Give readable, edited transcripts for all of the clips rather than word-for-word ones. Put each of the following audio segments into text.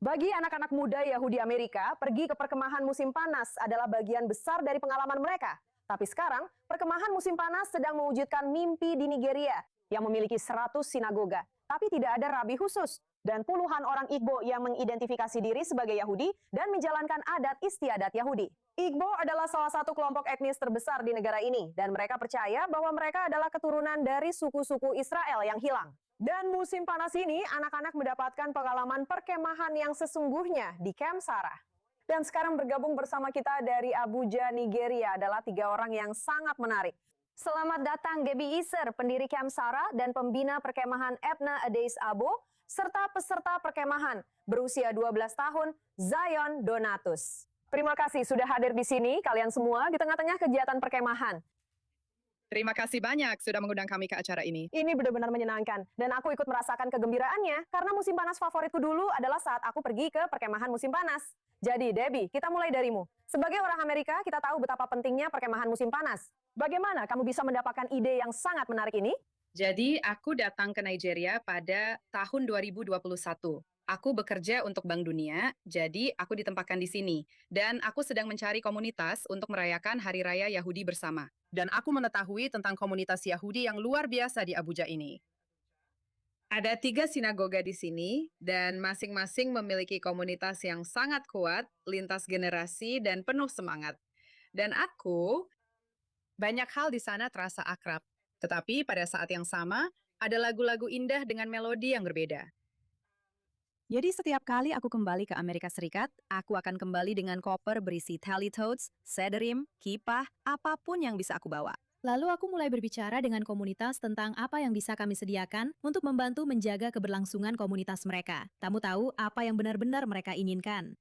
Bagi anak-anak muda Yahudi Amerika, pergi ke perkemahan musim panas adalah bagian besar dari pengalaman mereka. Tapi sekarang, perkemahan musim panas sedang mewujudkan mimpi di Nigeria yang memiliki 100 sinagoga. Tapi tidak ada rabi khusus dan puluhan orang Igbo yang mengidentifikasi diri sebagai Yahudi dan menjalankan adat istiadat Yahudi. Igbo adalah salah satu kelompok etnis terbesar di negara ini dan mereka percaya bahwa mereka adalah keturunan dari suku-suku Israel yang hilang. Dan musim panas ini, anak-anak mendapatkan pengalaman perkemahan yang sesungguhnya di Camp Sarah. Dan sekarang bergabung bersama kita dari Abuja, Nigeria adalah 3 orang yang sangat menarik. Selamat datang Gaby Iser, pendiri Camp Sarah dan pembina perkemahan Ebna Adays Abo, serta peserta perkemahan berusia 12 tahun, Zion Donatus. Terima kasih sudah hadir di sini, kalian semua, di tengah-tengah kegiatan perkemahan. Terima kasih banyak sudah mengundang kami ke acara ini. Ini benar-benar menyenangkan, dan aku ikut merasakan kegembiraannya, karena musim panas favoritku dulu adalah saat aku pergi ke perkemahan musim panas. Jadi, Debbie, kita mulai darimu. Sebagai orang Amerika, kita tahu betapa pentingnya perkemahan musim panas. Bagaimana kamu bisa mendapatkan ide yang sangat menarik ini? Jadi, aku datang ke Nigeria pada tahun 2021. Aku bekerja untuk Bank Dunia, jadi aku ditempatkan di sini. Dan aku sedang mencari komunitas untuk merayakan Hari Raya Yahudi bersama. Dan aku mengetahui tentang komunitas Yahudi yang luar biasa di Abuja ini. Ada 3 sinagoga di sini, dan masing-masing memiliki komunitas yang sangat kuat, lintas generasi, dan penuh semangat. Dan banyak hal di sana terasa akrab. Tetapi pada saat yang sama, ada lagu-lagu indah dengan melodi yang berbeda. Jadi setiap kali aku kembali ke Amerika Serikat, aku akan kembali dengan koper berisi tally totes, sederim, kipah, apapun yang bisa aku bawa. Lalu aku mulai berbicara dengan komunitas tentang apa yang bisa kami sediakan untuk membantu menjaga keberlangsungan komunitas mereka. Kamu tahu apa yang benar-benar mereka inginkan.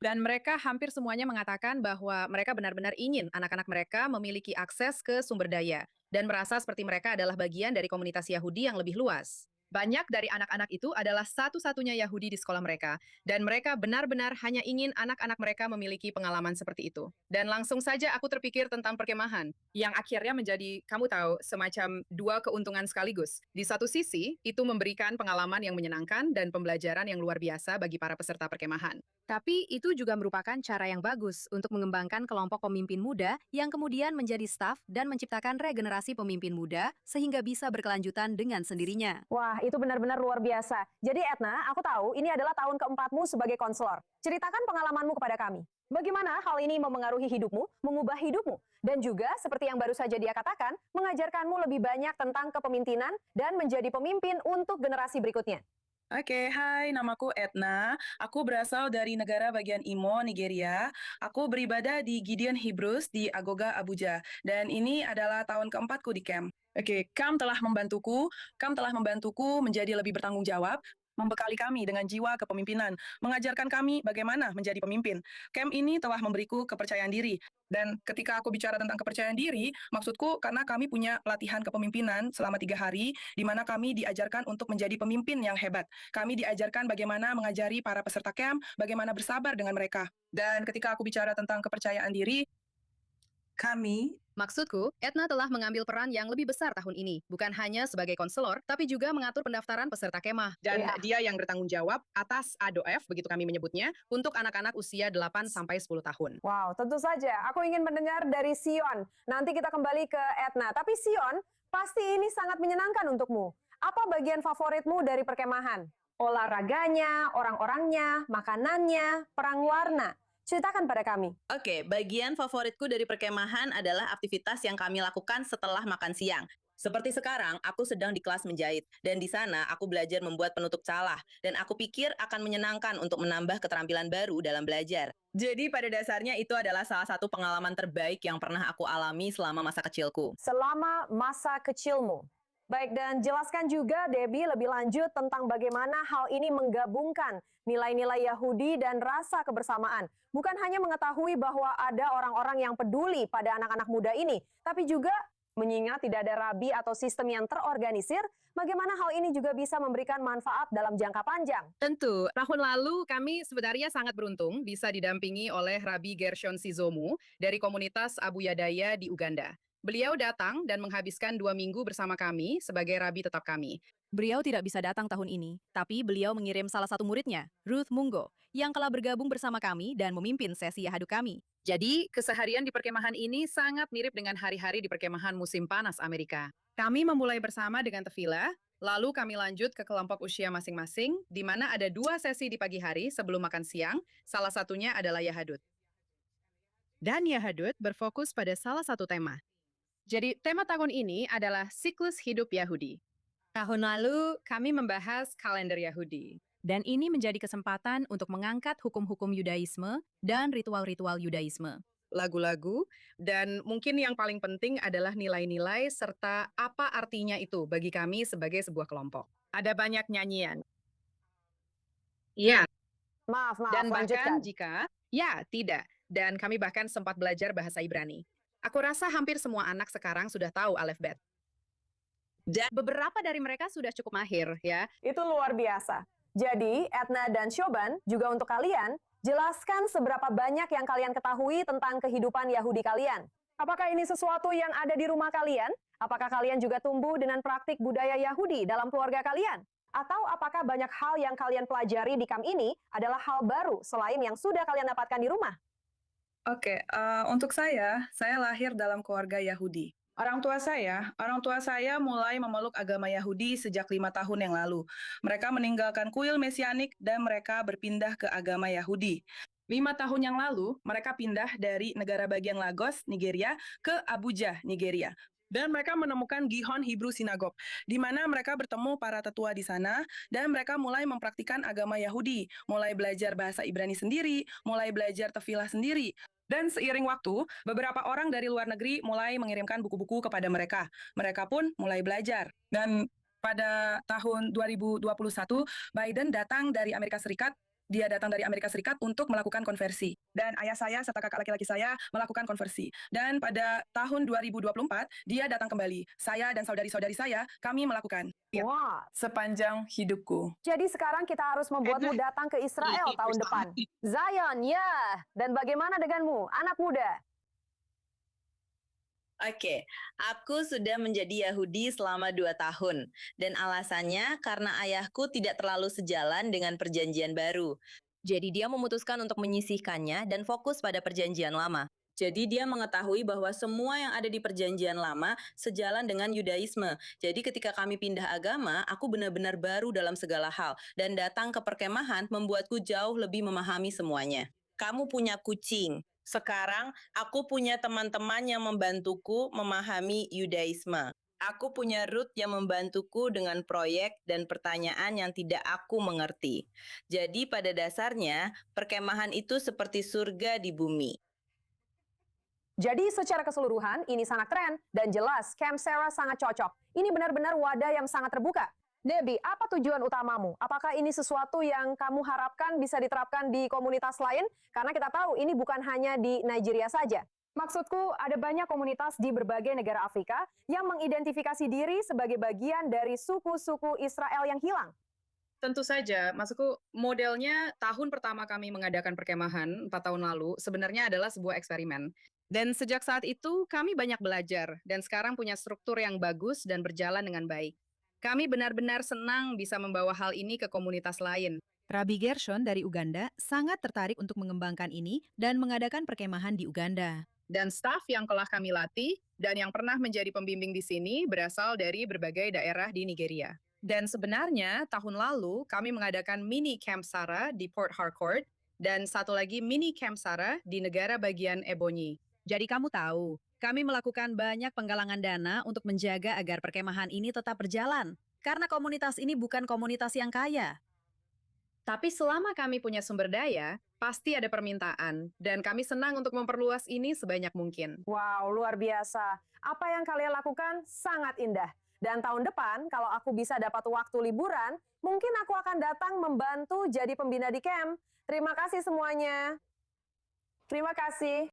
Dan mereka hampir semuanya mengatakan bahwa mereka benar-benar ingin anak-anak mereka memiliki akses ke sumber daya dan merasa seperti mereka adalah bagian dari komunitas Yahudi yang lebih luas. Banyak dari anak-anak itu adalah satu-satunya Yahudi di sekolah mereka, dan mereka benar-benar hanya ingin anak-anak mereka memiliki pengalaman seperti itu. Dan langsung saja aku terpikir tentang perkemahan, yang akhirnya menjadi, kamu tahu, semacam 2 keuntungan sekaligus. Di satu sisi, itu memberikan pengalaman yang menyenangkan dan pembelajaran yang luar biasa bagi para peserta perkemahan. Tapi itu juga merupakan cara yang bagus untuk mengembangkan kelompok pemimpin muda yang kemudian menjadi staf dan menciptakan regenerasi pemimpin muda sehingga bisa berkelanjutan dengan sendirinya. Wah, itu benar-benar luar biasa. Jadi Edna, aku tahu ini adalah tahun keempatmu sebagai konselor. Ceritakan pengalamanmu kepada kami. Bagaimana hal ini memengaruhi hidupmu, mengubah hidupmu, dan juga seperti yang baru saja dia katakan, mengajarkanmu lebih banyak tentang kepemimpinan dan menjadi pemimpin untuk generasi berikutnya. Oke, hai, namaku Etna. Aku berasal dari negara bagian Imo, Nigeria. Aku beribadah di Gideon Hebrews di Agoga, Abuja. Dan ini adalah tahun keempatku di camp. Oke, camp telah membantuku menjadi lebih bertanggung jawab, membekali kami dengan jiwa kepemimpinan, mengajarkan kami bagaimana menjadi pemimpin. Camp ini telah memberiku kepercayaan diri. Dan ketika aku bicara tentang kepercayaan diri, maksudku karena kami punya pelatihan kepemimpinan selama 3 hari, di mana kami diajarkan untuk menjadi pemimpin yang hebat. Kami diajarkan bagaimana mengajari para peserta camp, bagaimana bersabar dengan mereka. Dan ketika aku bicara tentang kepercayaan diri, Maksudku, Etna telah mengambil peran yang lebih besar tahun ini, bukan hanya sebagai konselor, tapi juga mengatur pendaftaran peserta kemah. Dan dia yang bertanggung jawab atas ADOF, begitu kami menyebutnya, untuk anak-anak usia 8-10 tahun. Wow, tentu saja. Aku ingin mendengar dari Sion. Nanti kita kembali ke Etna. Tapi Sion, pasti ini sangat menyenangkan untukmu. Apa bagian favoritmu dari perkemahan? Olahraganya, orang-orangnya, makanannya, perang warna. Ceritakan pada kami. Oke, bagian favoritku dari perkemahan adalah aktivitas yang kami lakukan setelah makan siang. Seperti sekarang, aku sedang di kelas menjahit, dan di sana aku belajar membuat penutup calah, dan aku pikir akan menyenangkan untuk menambah keterampilan baru dalam belajar. Jadi pada dasarnya itu adalah salah satu pengalaman terbaik yang pernah aku alami selama masa kecilku. Selama masa kecilmu. Baik, dan jelaskan juga Debbie lebih lanjut tentang bagaimana hal ini menggabungkan nilai-nilai Yahudi dan rasa kebersamaan. Bukan hanya mengetahui bahwa ada orang-orang yang peduli pada anak-anak muda ini, tapi juga mengingat tidak ada rabi atau sistem yang terorganisir, bagaimana hal ini juga bisa memberikan manfaat dalam jangka panjang. Tentu, tahun lalu kami sebenarnya sangat beruntung bisa didampingi oleh Rabi Gershon Sizomu dari komunitas Abu Yadaya di Uganda. Beliau datang dan menghabiskan 2 minggu bersama kami sebagai rabi tetap kami. Beliau tidak bisa datang tahun ini, tapi beliau mengirim salah satu muridnya, Ruth Mungo, yang telah bergabung bersama kami dan memimpin sesi Yahadu kami. Jadi, keseharian di perkemahan ini sangat mirip dengan hari-hari di perkemahan musim panas Amerika. Kami memulai bersama dengan tefillah, lalu kami lanjut ke kelompok usia masing-masing, di mana ada 2 sesi di pagi hari sebelum makan siang, salah satunya adalah Yahadut. Dan Yahadut berfokus pada salah satu tema. Jadi, tema tahun ini adalah siklus hidup Yahudi. Tahun lalu, kami membahas kalender Yahudi. Dan ini menjadi kesempatan untuk mengangkat hukum-hukum Yudaisme dan ritual-ritual Yudaisme. Lagu-lagu, dan mungkin yang paling penting adalah nilai-nilai serta apa artinya itu bagi kami sebagai sebuah kelompok. Ada banyak nyanyian. Iya, Maaf, dan bahkan lanjutkan. tidak. Dan kami bahkan sempat belajar bahasa Ibrani. Aku rasa hampir semua anak sekarang sudah tahu alfabet. Dan Beberapa dari mereka sudah cukup mahir, ya. Itu luar biasa. Jadi, Etna dan Shoban, juga untuk kalian, jelaskan seberapa banyak yang kalian ketahui tentang kehidupan Yahudi kalian. Apakah ini sesuatu yang ada di rumah kalian? Apakah kalian juga tumbuh dengan praktik budaya Yahudi dalam keluarga kalian? Atau apakah banyak hal yang kalian pelajari di camp ini adalah hal baru selain yang sudah kalian dapatkan di rumah? Oke, untuk saya lahir dalam keluarga Yahudi. Orang tua saya mulai memeluk agama Yahudi sejak 5 tahun yang lalu. Mereka meninggalkan kuil mesianik dan mereka berpindah ke agama Yahudi. 5 tahun yang lalu, mereka pindah dari negara bagian Lagos, Nigeria, ke Abuja, Nigeria. Dan mereka menemukan Gihon Hebrew Synagogue, di mana mereka bertemu para tetua di sana, dan mereka mulai mempraktikkan agama Yahudi, mulai belajar bahasa Ibrani sendiri, mulai belajar tefillah sendiri. Dan seiring waktu, beberapa orang dari luar negeri mulai mengirimkan buku-buku kepada mereka. Mereka pun mulai belajar. Dan pada tahun 2021, Biden datang dari Amerika Serikat. Dia datang dari Amerika Serikat untuk melakukan konversi. Dan ayah saya serta kakak laki-laki saya melakukan konversi. Dan pada tahun 2024, dia datang kembali. Saya dan saudari-saudari saya, kami melakukan. Wah, Sepanjang hidupku. jadi sekarang kita harus membuatmu datang ke Israel tahun depan. Zion, ya. Dan bagaimana denganmu, anak muda? Oke, aku sudah menjadi Yahudi selama 2 tahun. Dan alasannya karena ayahku tidak terlalu sejalan dengan perjanjian baru. Jadi dia memutuskan untuk menyisihkannya dan fokus pada perjanjian lama. Jadi dia mengetahui bahwa semua yang ada di perjanjian lama sejalan dengan Yudaisme. Jadi ketika kami pindah agama, aku benar-benar baru dalam segala hal. Dan datang ke perkemahan membuatku jauh lebih memahami semuanya. Kamu punya kucing. Sekarang, aku punya teman-teman yang membantuku memahami Yudaisme. Aku punya Ruth yang membantuku dengan proyek dan pertanyaan yang tidak aku mengerti. Jadi pada dasarnya, perkemahan itu seperti surga di bumi. Jadi secara keseluruhan, ini sangat keren dan jelas Camp Sarah sangat cocok. Ini benar-benar wadah yang sangat terbuka. Debbie, apa tujuan utamamu? Apakah ini sesuatu yang kamu harapkan bisa diterapkan di komunitas lain? Karena kita tahu ini bukan hanya di Nigeria saja. Maksudku, ada banyak komunitas di berbagai negara Afrika yang mengidentifikasi diri sebagai bagian dari suku-suku Israel yang hilang. Tentu saja, maksudku modelnya tahun pertama kami mengadakan perkemahan 4 tahun lalu sebenarnya adalah sebuah eksperimen. Dan sejak saat itu kami banyak belajar dan sekarang punya struktur yang bagus dan berjalan dengan baik. Kami benar-benar senang bisa membawa hal ini ke komunitas lain. Rabbi Gershon dari Uganda sangat tertarik untuk mengembangkan ini dan mengadakan perkemahan di Uganda. Dan staf yang telah kami latih dan yang pernah menjadi pembimbing di sini berasal dari berbagai daerah di Nigeria. Dan sebenarnya tahun lalu kami mengadakan mini Camp Sarah di Port Harcourt dan satu lagi mini Camp Sarah di negara bagian Ebonyi. Jadi kamu tahu, kami melakukan banyak penggalangan dana untuk menjaga agar perkemahan ini tetap berjalan. Karena komunitas ini bukan komunitas yang kaya. Tapi selama kami punya sumber daya, pasti ada permintaan. Dan kami senang untuk memperluas ini sebanyak mungkin. Wow, luar biasa. Apa yang kalian lakukan sangat indah. Dan tahun depan, kalau aku bisa dapat waktu liburan, mungkin aku akan datang membantu jadi pembina di camp. Terima kasih semuanya. Terima kasih.